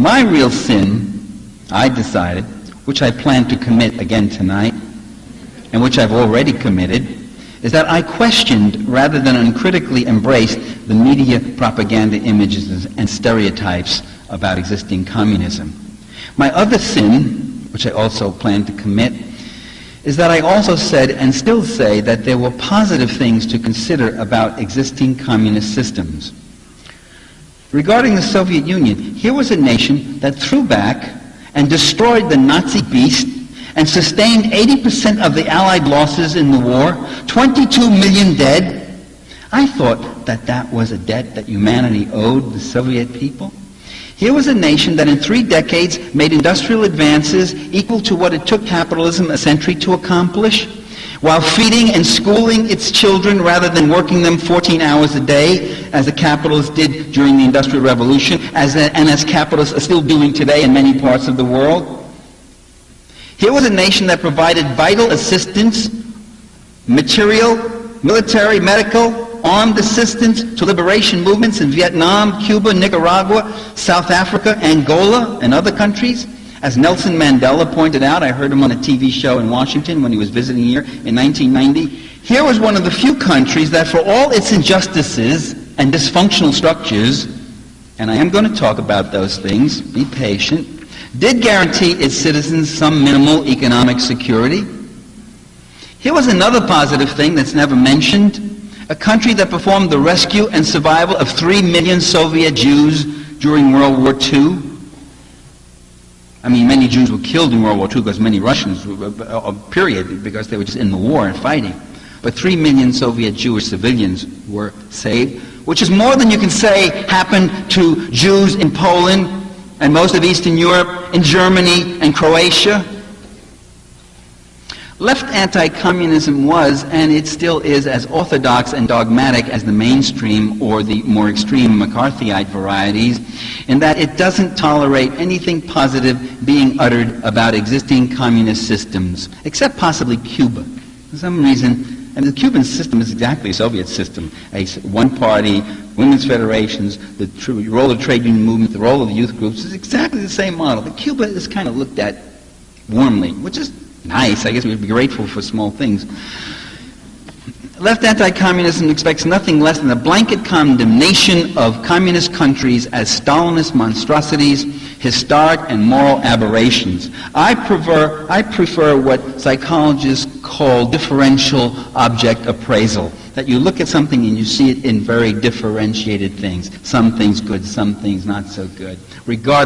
My real sin, I decided, which I plan to commit again tonight, and which I've already committed, is that I questioned rather than uncritically embraced the media propaganda images and stereotypes about existing communism. My other sin, which I also plan to commit, is that I also said and still say that there were positive things to consider about existing communist systems. Regarding the Soviet Union, here was a nation that threw back and destroyed the Nazi beast and sustained 80% of the Allied losses in the war, 22 million dead. I thought that that was a debt that humanity owed the Soviet people. Here was a nation that in 3 decades made industrial advances equal to what it took capitalism a century to accomplish, while feeding and schooling its children rather than working them 14 hours a day, as the capitalists did during the Industrial Revolution, and as capitalists are still doing today in many parts of the world. Here was a nation that provided vital assistance, material, military, medical, armed assistance to liberation movements in Vietnam, Cuba, Nicaragua, South Africa, Angola, and other countries. As Nelson Mandela pointed out, I heard him on a TV show in Washington when he was visiting here in 1990. Here was one of the few countries that, for all its injustices and dysfunctional structures, and I am going to talk about those things, be patient, did guarantee its citizens some minimal economic security. Here was another positive thing that's never mentioned: a country that performed the rescue and survival of 3 million Soviet Jews during World War II. I mean, many Jews were killed in World War II because many Russians, period, because they were just in the war and fighting. But 3 million Soviet Jewish civilians were saved, which is more than you can say happened to Jews in Poland and most of Eastern Europe, in Germany and Croatia. Left anti-communism was, and it still is, as orthodox and dogmatic as the mainstream or the more extreme McCarthyite varieties, in that it doesn't tolerate anything positive being uttered about existing communist systems, except possibly Cuba. For some reason, and the Cuban system is exactly a Soviet system, a one-party, women's federations, the role of trade union movement, the role of the youth groups is exactly the same model. But Cuba is kind of looked at warmly, which is nice. I guess we'd be grateful for small things. Left anti-communism expects nothing less than a blanket condemnation of communist countries as Stalinist monstrosities, historic and moral aberrations. I prefer what psychologists call differential object appraisal, that you look at something and you see it in very differentiated things. Some things good, some things not so good. Regardless